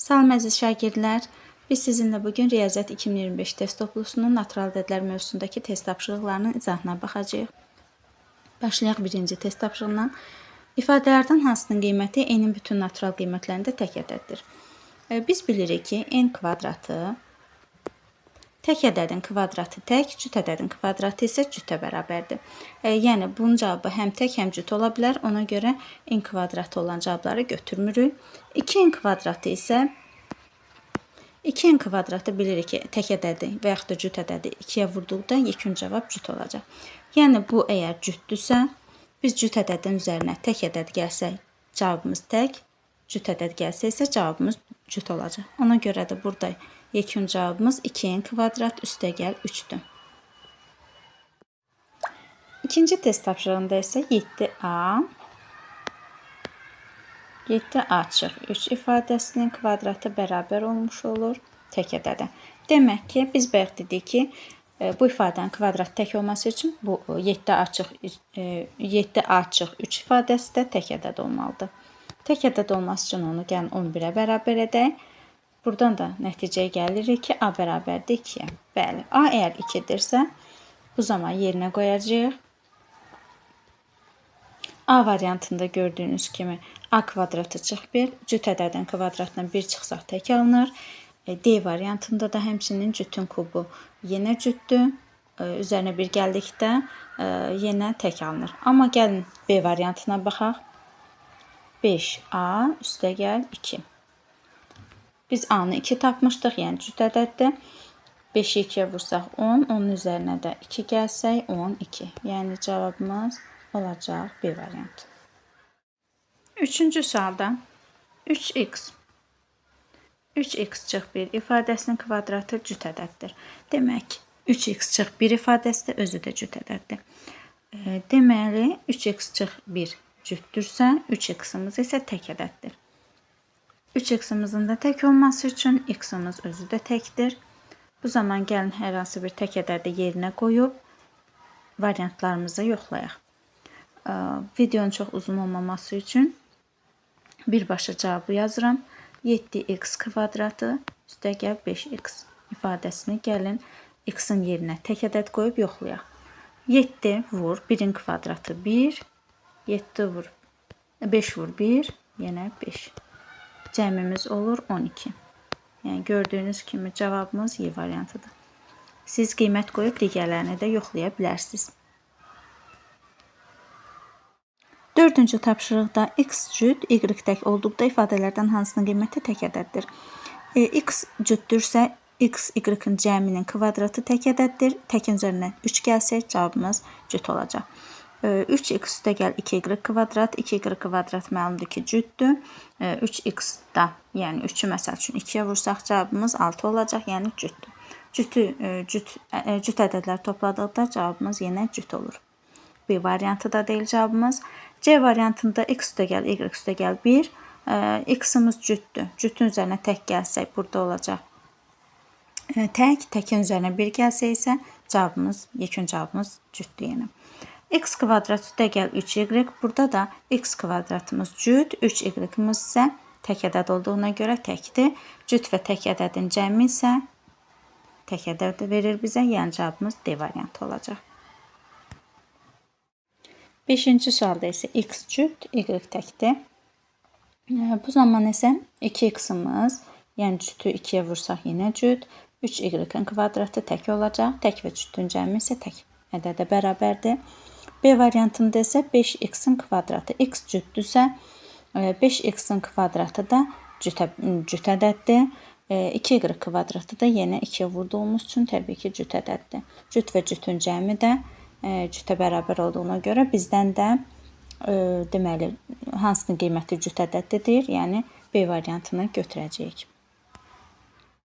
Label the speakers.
Speaker 1: Salam əziz şagirdlər, biz sizinlə bugün Riyaziyyat 2025 test toplusunun natural ədədlər mövzusundakı test tapşırıqlarının izahına baxacağıq. Başlayaq birinci test tapşırığından. İfadələrdən hansının qiyməti n-in bütün natural qiymətlərində tək ədəddir? Biz bilirik ki, n kvadratı tək ədədin kvadratı tək, cüt ədədin kvadratı isə cütə bərabərdir. Yəni, bunun cavabı həm tək, həm cüt ola bilər. Ona görə n kvadratı olan cavabları götürmürük. 2n kvadratı isə 2n kvadratı bilirik ki, tək ədədi və yaxud da cüt ədədi 2-yə vurduqda yekun cavab cüt olacaq. Yəni, bu əgər cütdürsə, biz cüt ədədin üzərinə tək ədəd gəlsək, cavabımız tək, cüt ədəd gəlsə isə cavabımız cüt olacaq. Ona görə də burada yekun cavabımız 2n kvadrat üstəgəl 3-dür. İkinci test tapşırığında isə 7a-3 ifadəsinin kvadratı bərabər olmuş olur tək ədədə. Demək ki, biz bayaq dedik ki, bu ifadənin kvadratı tək olması üçün bu 7a-3 ifadəsi də tək ədəd olmalıdır. Tək ədəd olması üçün onu gəlin 11-ə bərabər edək. Buradan da nəticəyə gəlirik ki, a bərabərdir 2-yə. Bəli, a əgər 2-dirsə, bu zaman yerinə qoyacağıq. A variantında gördüyünüz kimi a kvadratı çıx 1, cüt ədədin kvadratından 1 çıxsaq tək alınır. D variantında da həmçinin cütün kubu yenə cütdür. Üzərinə 1 gəldikdə yenə tək alınır. Amma gəlin B variantına baxaq. 5a üstəgəl 2. Biz a-nı 2 tapmışdıq, yəni cüt ədəddir. 5-i 2-yə vursaq 10, onun üzərinə də 2 gəlsək 12. Yəni cavabımız olacaq B variantı. Üçüncü sualda 3x çıx 1 ifadəsinin kvadratı cüt ədəddir. Demək, 3x çıx 1 ifadəsi də özü də cüt ədəddir. Deməli, 3x çıx 1 cütdürsə, 3x-imiz isə tək ədəddir. 3x-imizin də tək olması üçün x-imiz özü də təkdir. Bu zaman gəlin hər hansı bir tək ədədi yerinə qoyub variantlarımızı yoxlayaq. Videonun çox uzun olmaması üçün birbaşa cavabı yazıram. 7x kvadratı üstəgəl 5x ifadəsini gəlin x-in yerinə tək ədəd qoyub yoxlayaq. 7 vur 1-in kvadratı 1, 7 vur 5 vur 1, yenə 5. Cəmimiz olur 12. Yəni gördüyünüz kimi cavabımız Y variantıdır. Siz qiymət qoyub digərlərini də yoxlaya bilərsiniz. Dördüncü tapşırıqda x cüt, y tək olduqda ifadələrdən hansının qiyməti tək ədəddir? X cütdürsə, x, y-in cəminin kvadratı tək ədəddir. Təkin üzərinə 3 gəlsək, cavabımız cüt olacaq. 3x üstəgəl 2y kvadrat, 2y kvadrat məlumdur ki, cütdür. 3x da, yəni 3-ü məsəl üçün 2-yə vursaq, cavabımız 6 olacaq, yəni cütdür. Cüt ədədlər topladıqda cavabımız yenə cüt olur. B variantı da deyil cavabımız. C variantında x üstəgəl y üstəgəl 1. X-imiz cütdür. Cütün üzərinə tək gəlsək, burada olacaq tək. Təkin üzərinə 1 gəlsə isə cavabımız, yekun cavabımız cütdür yenə. X kvadrat üstəgəl 3y. Burada da x kvadratımız cüt, 3y-imiz isə tək ədəd olduğuna görə təkdir. Cüt və tək ədədin cəmi isə tək ədəd verir bizə, yəni cavabımız D variantı olacaq. 5-ci sualda isə x cüt, y təkdir. Bu zaman isə 2x-imiz, yəni cütü 2-yə vursaq yenə cüt, 3y-in kvadratı tək olacaq, tək və cütün cəmi isə tək ədədə bərabərdir. B variantında isə 5x-in kvadratı. X cütdürsə, 5x-in kvadratı da cüt ədəddir. 2y kvadratı da yenə 2-yə vurduğumuz üçün təbii ki, cüt ədəddir. Cüt və cütün cəmi də cütə bərabər olduğuna görə bizdən də deməli, hansının qiyməti cüt ədəddir deyir, yəni B variantını götürəcəyik.